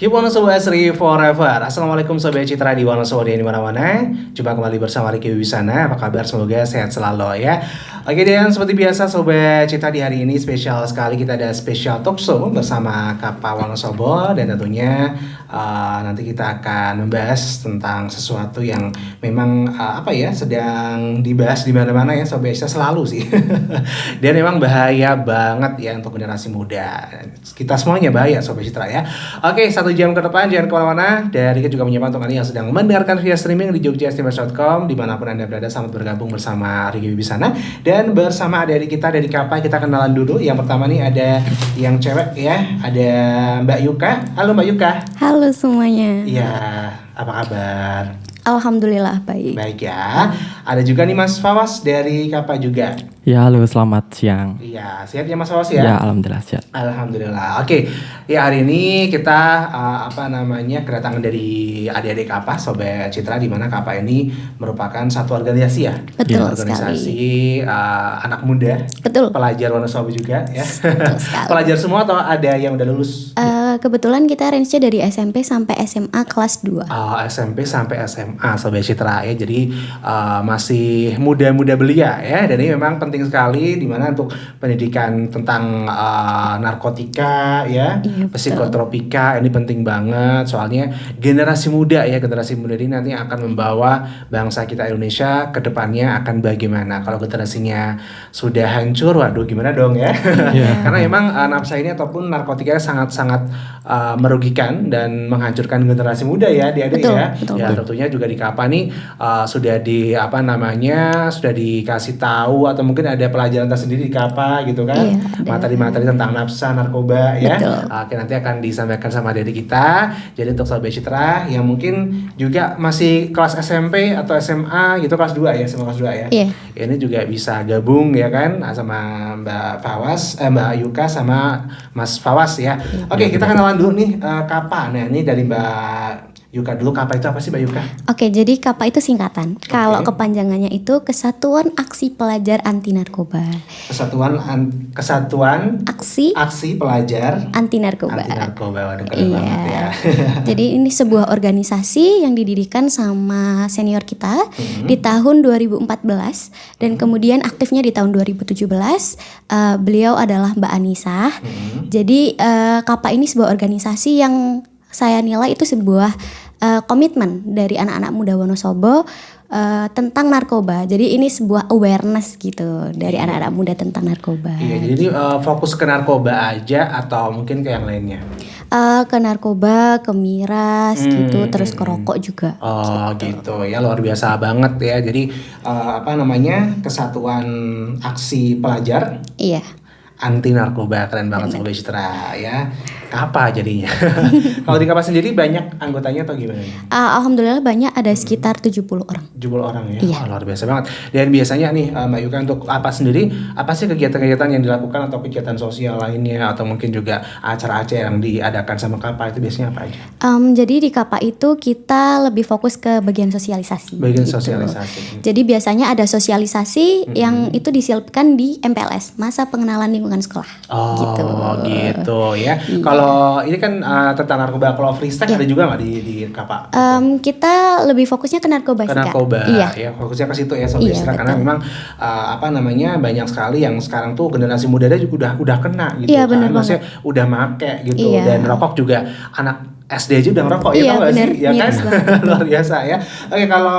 Keep Wonosobo Asri Forever. Assalamualaikum Sobat Citra di Wonosobo di mana-mana. Jumpa kembali bersama Riki Wiwisana. Apa kabar? Semoga sehat selalu ya. Oke, dan seperti biasa Sobat Citra, di hari ini spesial sekali. Kita ada spesial talk show bersama Kapa Wonosobo. Dan tentunya nanti kita akan membahas tentang sesuatu yang memang sedang dibahas di mana-mana ya Sobat Citra, selalu sih. Dan memang bahaya banget ya untuk generasi muda. Kita semuanya bahaya Sobat Citra ya. Oke, 1 jam ke depan jangan kemana-mana. Dan Rika juga menyapa untuk kalian yang sedang mendengarkan via streaming di jogjastimers.com. Dimanapun Anda berada, selamat bergabung bersama Riki Wiwisana. Dan bersama adik-adik kita dari Kapa, kita kenalan dulu. Yang pertama nih ada yang cewek ya, ada Mbak Yuka. Halo Mbak Yuka. Halo semuanya. Iya, apa kabar? Alhamdulillah baik. Baik ya. Ada juga nih Mas Fawas dari Kapa juga. Ya, halo, selamat siang. Iya, siap ya Mas Fawas ya? Ya, alhamdulillah siap. Alhamdulillah. Oke, ya hari ini kita kedatangan dari adik-adik Kapa, Sobat Citra, di mana Kapa ini merupakan satu organisasi ya. Betul organisasi anak muda. Betul. Pelajar Wonosobo juga ya. Betul sekali. Pelajar semua atau ada yang udah lulus? Kebetulan kita range-nya dari SMP sampai SMA kelas 2. SMP sampai SMA Sobat Citra ya. Jadi masih muda-muda belia ya. Dan ini memang penting sekali di mana untuk pendidikan tentang narkotika ya, Iya, psikotropika ini penting banget. Soalnya generasi muda ini nanti akan membawa bangsa kita Indonesia ke depannya akan bagaimana. Kalau generasinya sudah hancur, waduh gimana dong ya. Karena memang nafsa ini ataupun narkotika sangat-sangat merugikan dan menghancurkan generasi muda ya, adik-adik ya. Betul. Ya tentunya juga di Kapa nih sudah dikasih tahu atau mungkin ada pelajaran tersendiri di Kapa gitu kan. Iya, Materi-materi tentang nafsa, narkoba ya. Betul. Oke, nanti akan disampaikan sama adik kita. Jadi untuk Sobat Citra yang mungkin juga masih kelas SMP atau SMA gitu, kelas 2 ya, SMA kelas 2 ya. Iya. Ini juga bisa gabung ya kan sama Mbak Yuka sama Mas Fawas ya. Oke, kita kenalan dulu nih Kapa. Nah, ini dari Mbak Yuka dulu. Kapa itu apa sih Mbak Yuka? Oke, jadi KAPA itu singkatan. Kalau kepanjangannya itu Kesatuan Aksi Pelajar Anti Narkoba. Kesatuan Aksi Pelajar Anti Narkoba. Waduh keren banget ya. Jadi ini sebuah organisasi yang didirikan sama senior kita di tahun 2014 dan kemudian aktifnya di tahun 2017. Beliau adalah Mbak Anissa. Jadi KAPA ini sebuah organisasi yang saya nilai itu sebuah komitmen dari anak-anak muda Wonosobo tentang narkoba. Jadi ini sebuah awareness gitu dari anak-anak muda tentang narkoba. Iya, jadi fokus ke narkoba aja atau mungkin ke yang lainnya? Ke narkoba, ke miras gitu, terus ke rokok juga. Oh gitu ya, luar biasa banget ya. Jadi Kesatuan Aksi Pelajar Iya. Anti Narkoba, keren banget Sobat Citra ya. Kapa jadinya. Kalau di Kapa sendiri banyak anggotanya atau gimana? Alhamdulillah banyak, ada sekitar 70 orang. 70 orang ya. Iya. Luar biasa banget. Dan biasanya nih Mbak Yuka, untuk apa sendiri, apa sih kegiatan-kegiatan yang dilakukan atau kegiatan sosial lainnya atau mungkin juga acara-acara yang diadakan sama Kapa itu biasanya apa aja? Jadi di KAPA itu kita lebih fokus ke bagian sosialisasi. Sosialisasi. Jadi biasanya ada sosialisasi yang itu diselipkan di MPLS, masa pengenalan lingkungan sekolah. Oh gitu ya. Iya. Kalau ini kan tentang narkoba, kalau freestyle ada juga nggak di Kapa? Kita lebih fokusnya ke narkoba sih, Kak. Narkoba, Iya. ya fokusnya ke situ ya Sobat Citra, karena memang banyak sekali yang sekarang tuh generasi muda juga udah kena gitu. Iya, kan. bener Maksudnya udah make gitu. Iya. Dan rokok juga anak SD aja udah ngerokok Iya, ya, tau gak bener, sih? Ya kan? miris banget. Luar biasa ya. Oke, kalau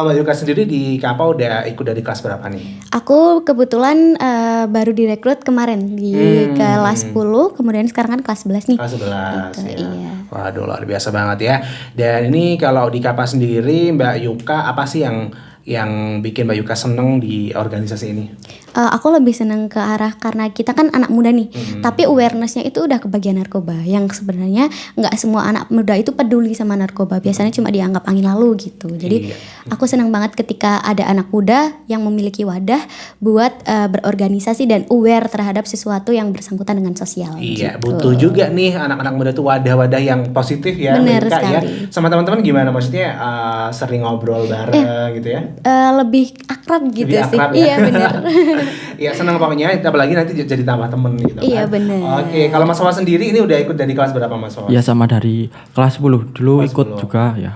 Mbak Yuka sendiri di Kapa udah ikut dari kelas berapa nih? Aku kebetulan baru direkrut kemarin di kelas 10, kemudian sekarang kan kelas 11 nih. Kelas 11 Gitu, ya. iya. Waduh, luar biasa banget ya. Dan ini kalau di Kapa sendiri Mbak Yuka, apa sih yang bikin Mbak Yuka seneng di organisasi ini? Aku lebih seneng ke arah karena kita kan anak muda nih, tapi awarenessnya itu udah kebagian narkoba. Yang sebenarnya nggak semua anak muda itu peduli sama narkoba. Biasanya cuma dianggap angin lalu gitu. Jadi aku seneng banget ketika ada anak muda yang memiliki wadah buat berorganisasi dan aware terhadap sesuatu yang bersangkutan dengan sosial. Iya, gitu. butuh juga nih anak-anak muda tuh wadah-wadah yang positif ya. Bener Mbak Yuka, ya. sekali. Sama teman-teman gimana? Maksudnya sering ngobrol bareng gitu ya? Lebih akrab gitu Lebih sih. akrab ya? Iya benar. Iya senang pokoknya, apalagi nanti jadi tambah temen gitu kan. Iya, bener. Oke, kalau Mas Wawas sendiri ini udah ikut dari kelas berapa Mas Wawas? Ya sama dari kelas 10 dulu Kelas ikut 10. juga ya.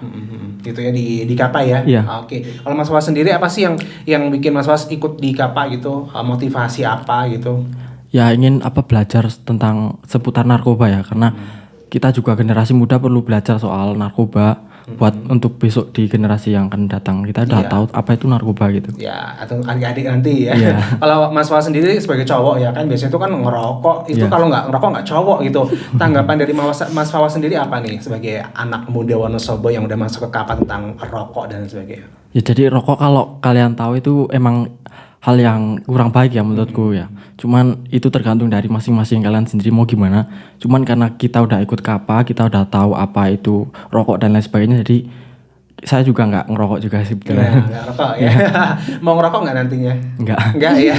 Gitu ya di KAPA ya. Iya. Oke. Kalau Mas Wawas sendiri apa sih yang bikin Mas Wawas ikut di KAPA gitu? Motivasi apa gitu? Ya ingin belajar tentang seputar narkoba ya, karena kita juga generasi muda perlu belajar soal narkoba buat untuk besok di generasi yang akan datang kita udah Iya. tahu apa itu narkoba gitu. Ya, atau adik-adik nanti ya. Iya. Kalau Mas Wawas sendiri sebagai cowok ya kan biasanya itu kan ngerokok, itu Iya. kalau nggak ngerokok nggak cowok gitu. Tanggapan dari Mas Wawas sendiri apa nih sebagai anak muda Wonosobo yang udah masuk ke KAPA tentang rokok dan sebagainya? Ya jadi rokok kalau kalian tahu itu emang hal yang kurang baik ya menurutku ya. Cuman itu tergantung dari masing-masing kalian sendiri mau gimana. Cuman karena kita udah ikut KAPA, kita udah tahu apa itu rokok dan lain sebagainya. Jadi saya juga nggak ngerokok juga sih Nah, sebetulnya. nggak rokok ya. Mau ngerokok nggak nantinya? Nggak. Enggak ya.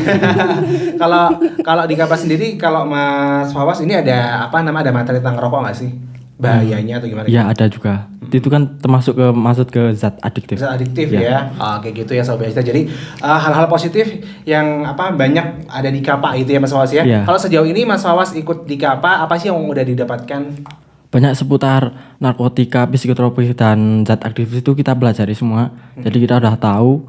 Kalau di KAPA sendiri, kalau Mas Wawas ini ada ada materi tentang rokok nggak sih? Bahayanya atau gimana? Ya ada juga. Itu kan termasuk masuk ke zat adiktif. Bisa adiktif Ya. ya. Kayak gitu ya Sobat Cita. Jadi hal-hal positif yang banyak ada di KAPA itu ya Mas Wawas ya. Iya. Kalau sejauh ini Mas Wawas ikut di KAPA, apa sih yang udah didapatkan? Banyak seputar narkotika, psikotropis dan zat aktif itu kita pelajari semua. Jadi kita udah tahu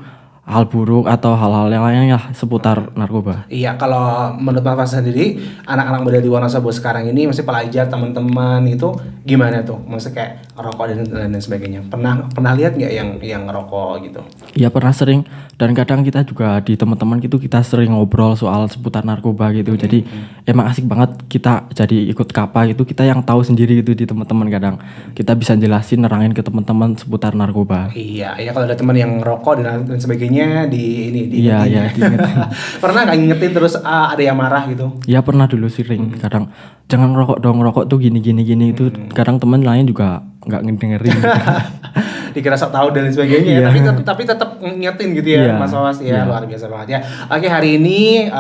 hal buruk atau hal-hal yang lainnya seputar narkoba. Iya, kalau menurut Mas Wawas sendiri, anak-anak muda di Wonosobo sekarang ini masih pelajar, teman-teman itu gimana tuh? Maksudnya kayak rokok dan lain sebagainya. Pernah lihat nggak yang ngerokok gitu? Iya pernah sering, dan kadang kita juga di teman-teman gitu kita sering ngobrol soal seputar narkoba gitu. Jadi emang asik banget kita jadi ikut KAPA gitu, kita yang tahu sendiri gitu di teman-teman kadang. Kita bisa jelasin nerangin ke teman-teman seputar narkoba. Iya, kalau ada teman yang ngerokok dan sebagainya Iya, diingetin. Pernah nggak ngingetin terus ada yang marah gitu? Ya pernah dulu sering, kadang jangan rokok dong, rokok tuh gini itu. Kadang teman lain juga nggak ngedengerin. Dikira sok tahu dan lain sebagainya ya, tapi tetap ngingetin gitu ya. Iya. Mas Wawas ya, luar biasa banget ya. Oke, hari ini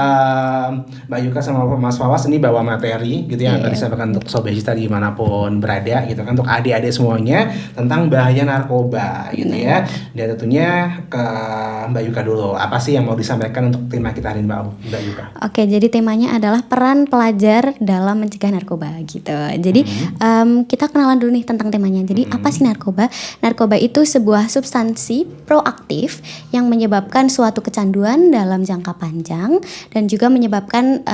Mbak Yuka sama Mas Wawas ini bawa materi gitu ya, tadi disampaikan untuk Sobat Cita dimanapun berada gitu kan, untuk adik-adik semuanya tentang bahaya narkoba gitu ya. Dan tentunya ke Mbak Yuka dulu, apa sih yang mau disampaikan untuk tema kita hari ini Mbak Yuka? Oke, jadi temanya adalah peran pelajar dalam mencegah narkoba gitu. Jadi kita kenalan dulu nih tentang temanya. Jadi apa sih narkoba? Narkoba itu sebuah substansi proaktif yang menyebabkan suatu kecanduan dalam jangka panjang dan juga menyebabkan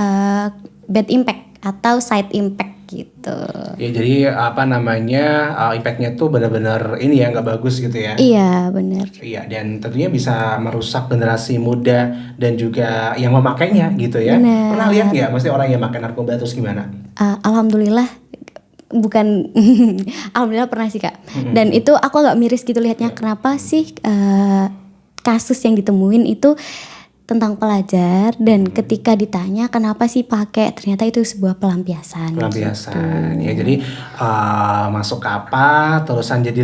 bad impact atau side impact gitu. Ya jadi impactnya tuh benar-benar ini ya, nggak bagus gitu ya. Iya, benar. Iya, dan tentunya bisa merusak generasi muda dan juga yang memakainya gitu ya. Bener. Pernah lihat nggak, maksudnya orang yang makan narkoba terus gimana? Alhamdulillah bukan alhamdulillah pernah sih Kak. Dan itu aku agak miris gitu lihatnya, kenapa sih kasus yang ditemuin itu tentang pelajar dan ketika ditanya kenapa sih pakai, ternyata itu sebuah pelampiasan. Pelampiasan ya, jadi masuk KAPA terusan jadi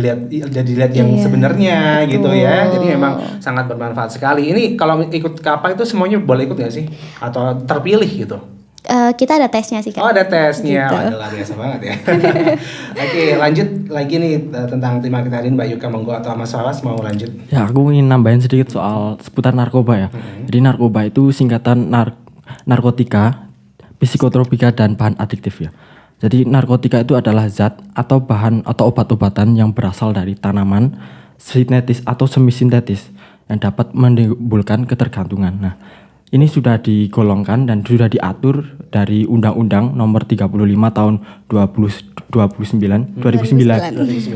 lihat yang sebenarnya gitu ya. Jadi memang sangat bermanfaat sekali. Ini kalau ikut KAPA itu semuanya boleh ikut nggak sih atau terpilih gitu? Kita ada tesnya sih Kak. Oh, ada tesnya. Gitu. Wah, luar biasa banget ya. Oke, lanjut lagi nih tentang tema kita hari ini, Mbak Yuka, monggo, atau Mas Wawas mau lanjut? Ya aku ingin nambahin sedikit soal seputar narkoba ya. Jadi narkoba itu singkatan narkotika, psikotropika dan bahan adiktif ya. Jadi narkotika itu adalah zat atau bahan atau obat-obatan yang berasal dari tanaman sintetis atau semi sintetis yang dapat menimbulkan ketergantungan. Nah, ini sudah digolongkan dan sudah diatur dari Undang-Undang Nomor 35 Tahun 2009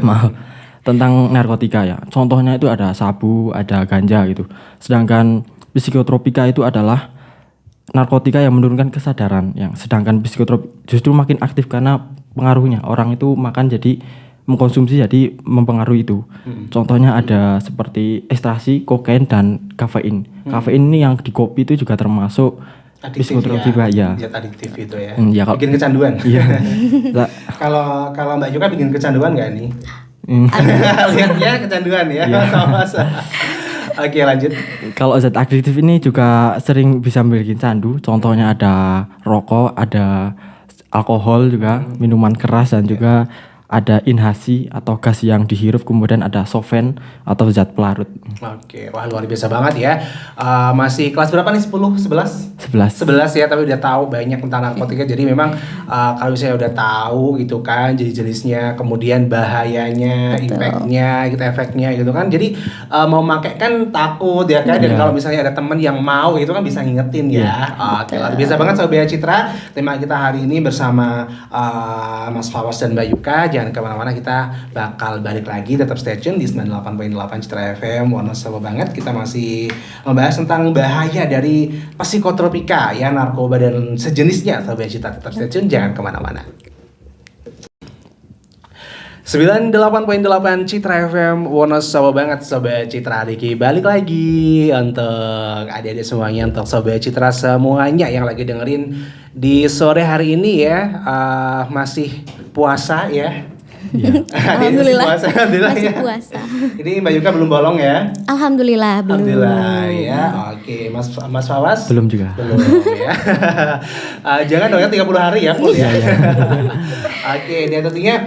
Maaf, tentang narkotika ya. Contohnya itu ada sabu, ada ganja gitu. Sedangkan psikotropika itu adalah narkotika yang menurunkan kesadaran, yang sedangkan psikotropika justru makin aktif karena pengaruhnya. Orang itu makan jadi mengkonsumsi jadi mempengaruhi itu. Contohnya ada seperti ekstasi, kokain dan kafein. Kafein ini yang di kopi itu juga termasuk psikotropika ya. Zat adiktif itu ya. Ya Bikin kecanduan. Iya. Kalau Mbak Yuka bikin kecanduan nggak nih? Lihatnya kecanduan ya. Iya. Oke, lanjut. Kalau zat adiktif ini juga sering bisa bikin candu. Contohnya ada rokok, ada alkohol juga, minuman keras dan juga ada inhasi atau gas yang dihirup, kemudian ada solvent atau zat pelarut. Oke, wah luar biasa banget ya. Masih kelas berapa nih? 10, 11? 11 ya, tapi udah tahu banyak tentang narkotika. Jadi memang kalau misalnya udah tahu gitu kan jenis-jenisnya, kemudian bahayanya, impactnya, gitu, efeknya gitu kan. Jadi mau pakai kan takut ya kan. Dan kalau misalnya ada temen yang mau itu kan bisa ngingetin ya. Oke, luar biasa banget Sobat Citra. Tema kita hari ini bersama Mas Fawas dan Mbak Yuka. Jangan kemana-mana, kita bakal balik lagi. Tetap stay tune di 98.8 Citra FM. Wonosobo banget. Kita masih membahas tentang bahaya dari psikotropika ya, narkoba dan sejenisnya. Sobat Citra, tetap stay tune, jangan kemana-mana. 98.8 Citra FM, Wonosobo banget Sobat Citra. Diki balik lagi untuk adik-adik semuanya, untuk Sobat Citra semuanya yang lagi dengerin di sore hari ini ya. Masih puasa ya. Alhamdulillah. Alhamdulillah Masih ya. puasa. Ini Mbak Yuka belum bolong ya? Alhamdulillah belum. Alhamdulillah ya. Oke, Mas Fawas? Belum juga. Belum ya. Jangan dong ya 30 hari ya full ya. Oke, dan tentunya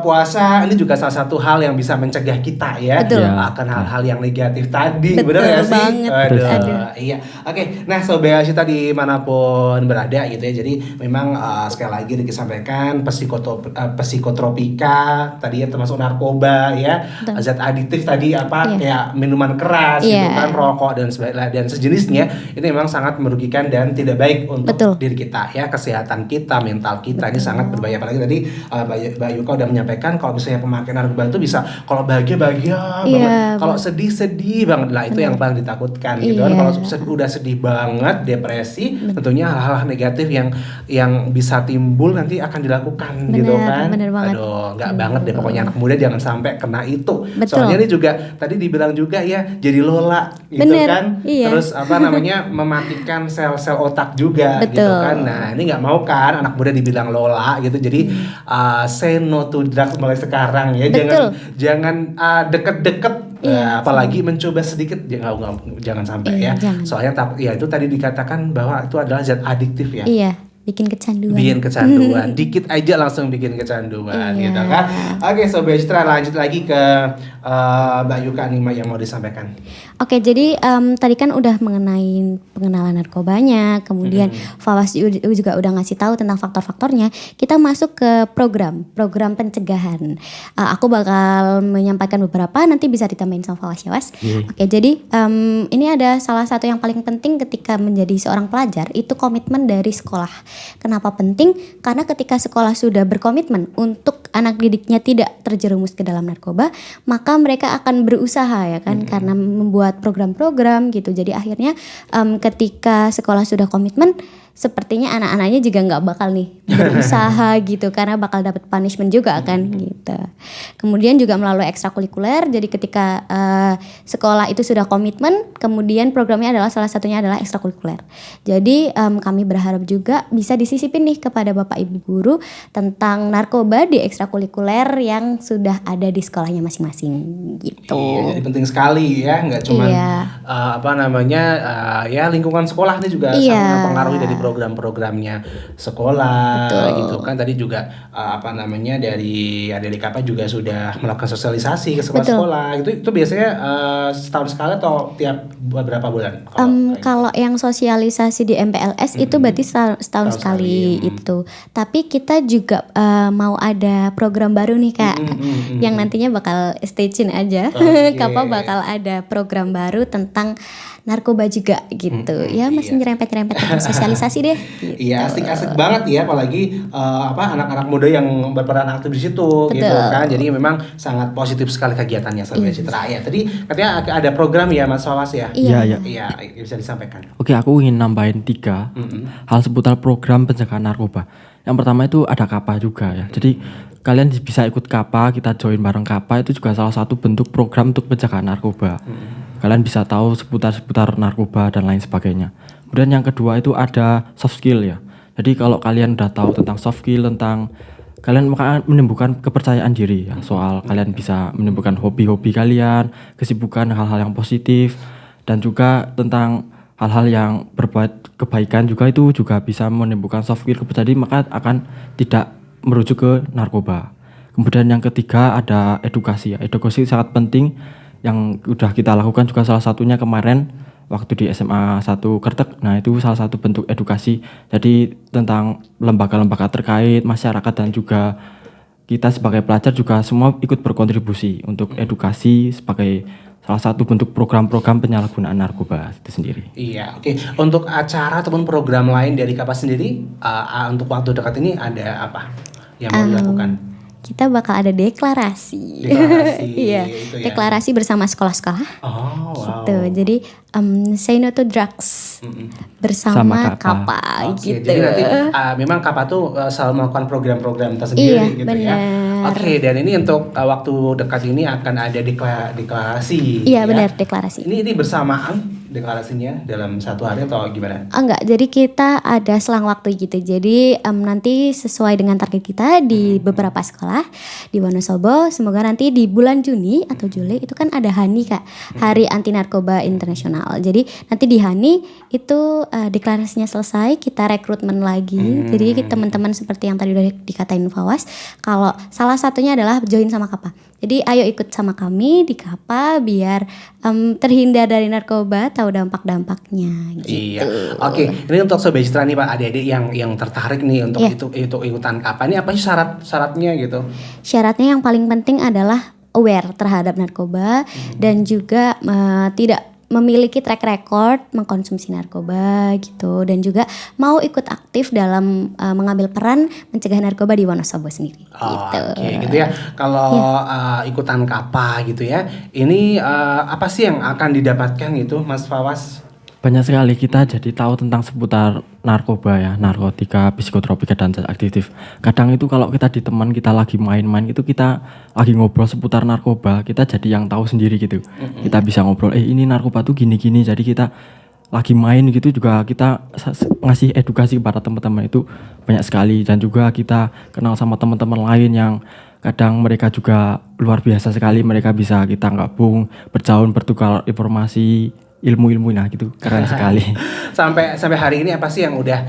puasa ini juga salah satu hal yang bisa mencegah kita ya. Betul. Akan hal-hal yang negatif tadi. Betul Benar ya sih? banget. Aduh. Iya. Oke, nah Sobat Citra dimanapun berada gitu ya. Jadi memang sekali lagi disampaikan psikotropika tadi ya, termasuk narkoba ya, zat adiktif tadi kayak minuman keras gitu kan, rokok dan sejenisnya, ini memang sangat merugikan dan tidak baik untuk diri kita ya, kesehatan kita, mental kita. Ini sangat berbahaya. Apalagi tadi Mbak Yuka udah menyampaikan kalau misalnya pemakaian narkoba itu bisa kalau bahagia banget, kalau sedih banget lah, itu yang paling ditakutkan gitu kan. Kalau udah sedih banget, depresi, tentunya hal-hal negatif yang bisa timbul nanti akan dilakukan gitu kan. Bener banget. Aduh, nggak banget deh pokoknya anak muda jangan sampai kena itu. Soalnya ini juga tadi dibilang juga ya, jadi lola gitu kan. Terus mematikan sel-sel otak juga gitu kan. Nah, ini nggak mau kan anak muda dibilang lola gitu. Jadi say no to drugs mulai sekarang ya. Jangan deket-deket. Apalagi mencoba sedikit, jangan sampai ya. Soalnya ya itu tadi dikatakan bahwa itu adalah zat adiktif ya. Iya. Bikin kecanduan. Dikit aja langsung bikin kecanduan gitu kan. Oke, Sobat Citra, lanjut lagi ke Mbak Yuka nih yang mau disampaikan. Oke, jadi tadi kan udah mengenai pengenalan narkobanya, kemudian Fawas juga udah ngasih tahu tentang faktor-faktornya. Kita masuk ke program pencegahan. Aku bakal menyampaikan beberapa, nanti bisa ditambahin sama Fawas ya, Was. Oke, jadi ini ada salah satu yang paling penting ketika menjadi seorang pelajar, itu komitmen dari sekolah. Kenapa penting? Karena ketika sekolah sudah berkomitmen untuk anak didiknya tidak terjerumus ke dalam narkoba, maka mereka akan berusaha ya kan, karena membuat program-program gitu. Jadi akhirnya ketika sekolah sudah komitmen, sepertinya anak-anaknya juga nggak bakal nih berusaha gitu, karena bakal dapat punishment juga kan gitu. Kemudian juga melalui ekstrakurikuler. Jadi ketika sekolah itu sudah komitmen, kemudian programnya adalah salah satunya adalah ekstrakurikuler. Jadi kami berharap juga bisa disisipin nih kepada Bapak Ibu guru tentang narkoba di ekstrakurikuler yang sudah ada di sekolahnya masing-masing gitu. Iya, jadi penting sekali ya, nggak cuma ya lingkungan sekolah ini juga sangat mempengaruhi dari program-programnya sekolah. Betul. Gitu kan. Tadi juga dari adik apa juga sudah melakukan sosialisasi ke sekolah-sekolah. Itu biasanya setahun sekali atau tiap beberapa bulan? Kalau yang sosialisasi di MPLS itu berarti setahun sekali itu. Tapi kita juga mau ada program baru nih Kak, yang nantinya bakal stay tune aja. Kapan bakal ada program baru tentang narkoba juga gitu. Masih nyerempet-nyerempet tentang sosialisasi deh. Gitu. Iya, asik-asik banget ya, apalagi anak-anak muda yang berperan aktif di situ. Gitu kan. Jadi memang sangat positif sekali kegiatannya Sobat Citra. Ya, tadi katanya ada program ya Mas Fawas ya? Iya, bisa disampaikan. Oke, aku ingin nambahin 3 hal seputar program pencegahan narkoba. Yang pertama itu ada KAPA juga ya. Jadi kalian bisa ikut KAPA, kita join bareng KAPA, itu juga salah satu bentuk program untuk pencegahan narkoba. Kalian bisa tahu seputar narkoba dan lain sebagainya. Kemudian yang kedua itu ada soft skill ya. Jadi kalau kalian udah tahu tentang soft skill, tentang kalian akan menumbuhkan kepercayaan diri ya. Soal kalian bisa menumbuhkan hobi-hobi kalian, kesibukan, hal-hal yang positif, dan juga tentang hal-hal yang berbuat kebaikan juga, itu juga bisa menimbulkan soft skill kepercayaan diri, maka akan tidak merujuk ke narkoba. Kemudian yang ketiga ada edukasi ya. Edukasi sangat penting yang udah kita lakukan juga salah satunya kemarin waktu di SMA 1 Kertek. Nah, itu salah satu bentuk edukasi. Jadi tentang lembaga-lembaga terkait, masyarakat dan juga kita sebagai pelajar juga semua ikut berkontribusi untuk edukasi sebagai salah satu bentuk program-program penyalahgunaan narkoba itu sendiri. Iya, oke. Untuk acara ataupun program lain dari Kapa sendiri, untuk waktu dekat ini ada apa yang mau dilakukan? Kita bakal ada deklarasi. Iya, itu ya. deklarasi bersama sekolah-sekolah. Oh, wow. Gitu. Jadi say no to drugs Sama bersama Kapa. Kapa Oke, gitu. jadi nanti memang Kapa tuh selalu melakukan program-program tersendiri Iya, gitu ya. benar. Oke, dan ini untuk waktu dekat ini akan ada deklarasi. Iya, ya. benar, deklarasi. Ini bersamaan deklarasinya dalam satu hari atau gimana? Enggak, jadi kita ada selang waktu gitu. Jadi nanti sesuai dengan target kita di beberapa sekolah di Wonosobo. Semoga nanti di bulan Juni atau Juli itu kan ada HANI Kak, Hari Anti Narkoba Internasional. Jadi nanti di HANI itu deklarasinya selesai, kita rekrutmen lagi. Jadi teman-teman seperti yang tadi udah dikatain Fawas, kalau salah satunya adalah join sama Kapa. Jadi ayo ikut sama kami di Kapa biar terhindar dari narkoba, tahu dampak-dampaknya gitu. Iya. Oke, ini untuk Sobat Citra nih Pak, adik-adik yang tertarik nih untuk itu ikutan Kapa. Ini apa sih syaratnya gitu? Syaratnya yang paling penting adalah aware terhadap narkoba dan juga tidak memiliki track record mengkonsumsi narkoba gitu, dan juga mau ikut aktif dalam mengambil peran mencegah narkoba di Wonosobo sendiri. Gitu. Oke, gitu ya. Kalau ikutan Kapa gitu ya, ini apa sih yang akan didapatkan gitu, Mas Fawas? Banyak sekali kita jadi tahu tentang seputar narkoba ya, narkotika, psikotropika dan zat aktif. Kadang itu kalau kita di teman kita lagi main-main gitu, kita lagi ngobrol seputar narkoba, kita jadi yang tahu sendiri gitu. Kita bisa ngobrol, ini narkoba tuh gini-gini. Jadi kita lagi main gitu juga kita ngasih edukasi kepada teman-teman itu banyak sekali, dan juga kita kenal sama teman-teman lain yang kadang mereka juga luar biasa sekali. Mereka bisa kita gabung, berjauh, bertukar informasi, ilmu-ilmu, nah gitu, keren sekali. sampai hari ini apa sih yang udah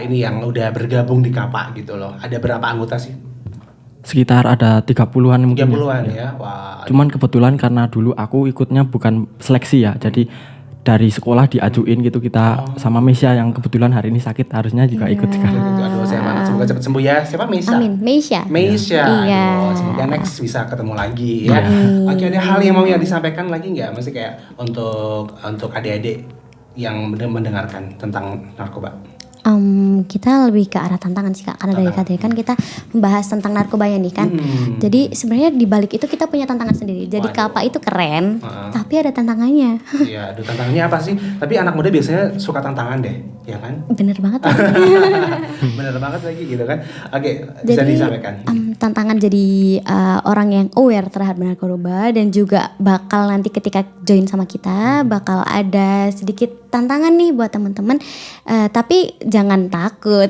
ini yang udah bergabung di Kapa gitu loh? Ada berapa anggota sih? Sekitar ada 30-an mungkin. 30-an ya. Wah. Cuman kebetulan karena dulu aku ikutnya bukan seleksi ya. Jadi dari sekolah diajuin gitu, kita sama Meisha yang kebetulan hari ini sakit, harusnya juga ikut sekali. Aduh, saya semoga cepat sembuh ya. Siapa Meisha? Amin, Meisha. Aduh, Iya. semoga next bisa ketemu lagi ya. Oke, ada hal yang mau disampaikan lagi nggak? Masih kayak untuk adik-adik yang mendengarkan tentang narkoba. Kita lebih ke arah tantangan sih Kak, karena dari tadi kan kita membahas tentang narkobanya nih kan. Jadi sebenarnya di balik itu kita punya tantangan sendiri. Jadi Kapa itu keren, tapi ada tantangannya. Iya, aduh, tantangannya apa sih? Tapi anak muda biasanya suka tantangan deh, ya kan? Bener banget. Bener banget lagi gitu kan. Oke, bisa Jadi disampaikan. tantangan jadi orang yang aware terhadap narkoba, dan juga bakal nanti ketika join sama kita bakal ada sedikit tantangan nih buat teman-teman. Tapi jangan takut,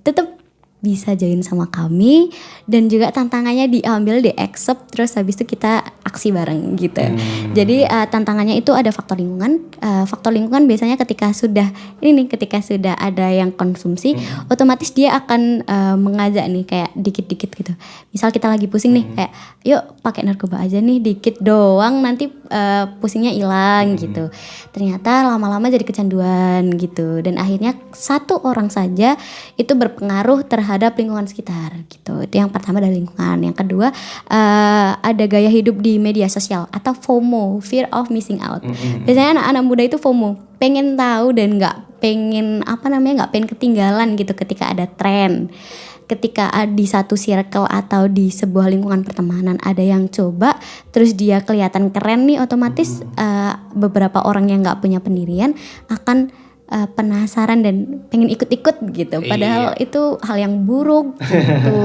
tetap bisa join sama kami, dan juga tantangannya diambil, di accept, terus habis itu kita aksi bareng gitu. Jadi tantangannya itu ada faktor lingkungan. Faktor lingkungan biasanya ketika sudah ada yang konsumsi, otomatis dia akan mengajak nih kayak dikit-dikit gitu. Misal kita lagi pusing nih, kayak yuk pakai narkoba aja nih dikit doang, nanti pusingnya hilang gitu. Ternyata lama-lama jadi kecanduan gitu, dan akhirnya satu orang saja itu berpengaruh terhadap lingkungan sekitar gitu. Itu yang pertama dari lingkungan. Yang kedua ada gaya hidup di media sosial atau FOMO, fear of missing out. Biasanya anak-anak muda itu FOMO, pengen tahu dan nggak pengen ketinggalan gitu ketika ada tren. Ketika di satu circle atau di sebuah lingkungan pertemanan ada yang coba, terus dia kelihatan keren nih, otomatis beberapa orang yang nggak punya pendirian akan penasaran dan pengen ikut-ikut gitu. Padahal itu hal yang buruk gitu.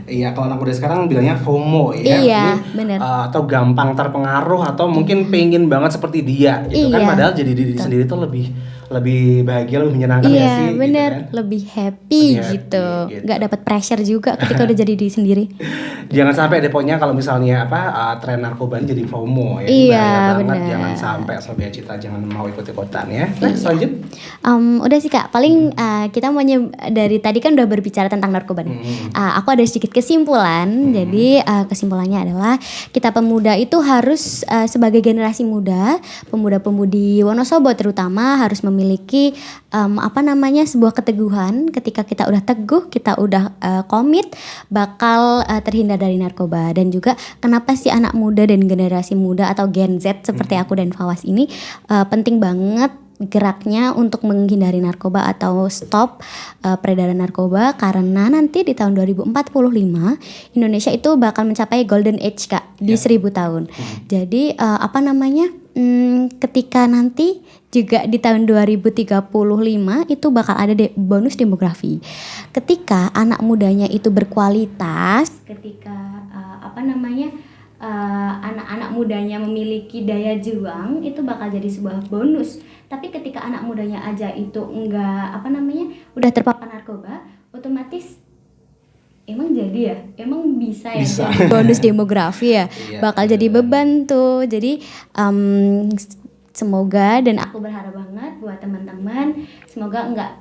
Iya, kalau anak muda sekarang bilangnya FOMO ya. Iya, benar. Atau gampang terpengaruh, atau mungkin pengen banget seperti dia gitu kan. Iya, Padahal jadi diri sendiri tuh lebih lebih bahagia, lebih menyenangkan ya Iya sih. Gitu bener, kan? lebih happy Lebih happy, gitu, gitu. nggak dapat pressure juga ketika udah jadi diri sendiri. Jangan sampai deh pokoknya kalau misalnya tren narkoba ini jadi FOMO ya. Ini Iya, bahaya banget. bener. Jangan sampai Sobat Cita jangan mau ikut-ikutan ya. Next lanjut. Udah sih Kak, paling kita mau dari tadi kan udah berbicara tentang narkoba nih. Aku ada sedikit kesimpulan. Jadi kesimpulannya adalah kita pemuda itu harus sebagai generasi muda, pemuda-pemudi Wonosobo terutama harus memiliki sebuah keteguhan. Ketika kita udah teguh, kita udah komit, bakal terhindar dari narkoba. Dan juga kenapa sih anak muda dan generasi muda atau Gen Z seperti aku dan Fawas ini penting banget geraknya untuk menghindari narkoba atau stop peredaran narkoba, karena nanti di tahun 2045 Indonesia itu bakal mencapai golden age Kak di 1000 tahun. Jadi ketika nanti juga di tahun 2035 itu bakal ada bonus demografi. Ketika anak mudanya itu berkualitas, ketika anak-anak mudanya memiliki daya juang, itu bakal jadi sebuah bonus. Tapi ketika anak mudanya aja itu udah terpapar narkoba, otomatis emang bisa ya jadi bonus demografi ya. Iya, Bakal jadi beban tuh. Jadi semoga, dan aku berharap banget buat teman-teman, semoga nggak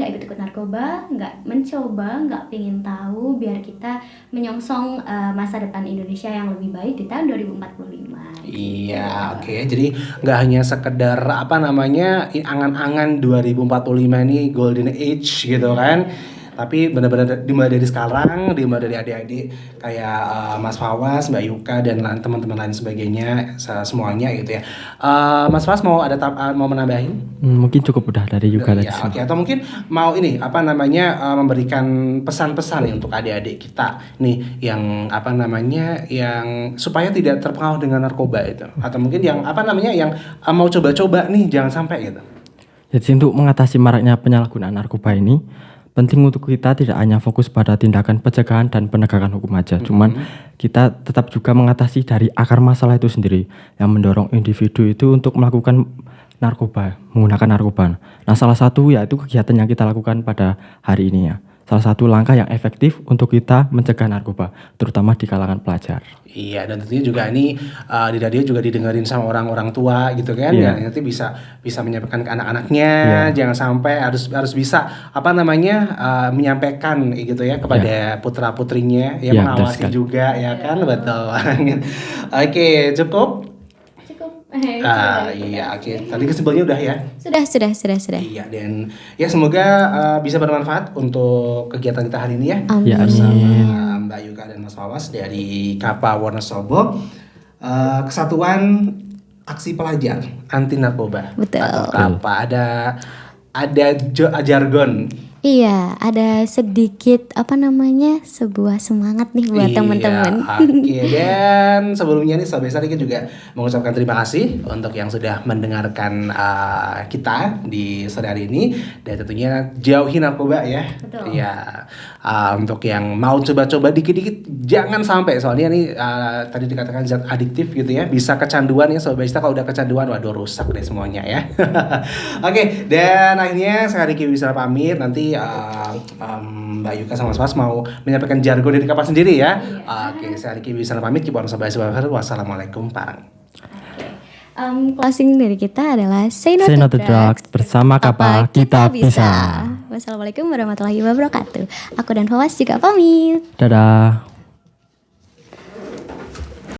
ikut-ikut narkoba, nggak mencoba, nggak pingin tahu, biar kita menyongsong masa depan Indonesia yang lebih baik di tahun 2045. Iya, oke. Jadi nggak hanya sekedar angan-angan 2045 ini golden age gitu kan. Tapi benar-benar dimulai dari sekarang, dimulai dari adik-adik kayak Mas Fawas, Mbak Yuka dan teman-teman lain sebagainya, semuanya gitu ya. Mas Fawas mau menambahin? Mungkin cukup udah dari Yuka tadi. Ya, oke. Atau mungkin mau memberikan pesan-pesan nih untuk adik-adik kita nih yang yang supaya tidak terpengaruh dengan narkoba itu, atau mungkin yang yang mau coba-coba nih jangan sampai gitu. Jadi untuk mengatasi maraknya penyalahgunaan narkoba ini, penting untuk kita tidak hanya fokus pada tindakan pencegahan dan penegakan hukum aja, cuman kita tetap juga mengatasi dari akar masalah itu sendiri yang mendorong individu itu untuk melakukan menggunakan narkoba. Nah, salah satu yaitu kegiatan yang kita lakukan pada hari ini ya. Salah satu langkah yang efektif untuk kita mencegah narkoba, terutama di kalangan pelajar. Iya, dan tentunya juga ini di radio juga didengerin sama orang-orang tua gitu kan, ya nanti bisa menyampaikan ke anak-anaknya, jangan sampai harus bisa menyampaikan gitu ya kepada putra-putrinya, ya mengawasi juga ya kan, betul banget. Oke, cukup. Iya, oke. Tadi kesimpulannya udah ya? Sudah. Iya, dan ya semoga bisa bermanfaat untuk kegiatan kita hari ini ya. Amin. Bersama Mbak Yuka dan Mas Fawas dari Kapa Wonosobo, Kesatuan Aksi Pelajar Anti Narkoba. Betul. Atau Kapa. Ada jargon. Iya, ada sedikit sebuah semangat nih buat teman-teman. Oke, dan sebelumnya nih Sobat Cita juga mengucapkan terima kasih untuk yang sudah mendengarkan kita di sore hari ini, dan tentunya jauhi narkoba ya. Betul. Iya, untuk yang mau coba-coba dikit-dikit jangan sampai, soalnya nih tadi dikatakan zat adiktif gitu ya, bisa kecanduan ya Sobat Cita. Kalau udah kecanduan, waduh rusak deh semuanya ya. Oke, dan akhirnya saya Riki bisa pamit. Nanti Mbak Yuka sama Mas Mas mau menyampaikan jargon dari Kapa sendiri ya. Oke, saya Riki bisa pamit. Wassalamualaikum Parang. Closing dari kita adalah Say No to Drugs. Bersama Kapa kita bisa. Wassalamualaikum warahmatullahi wabarakatuh. Aku dan Fawas juga pamit. Dadah.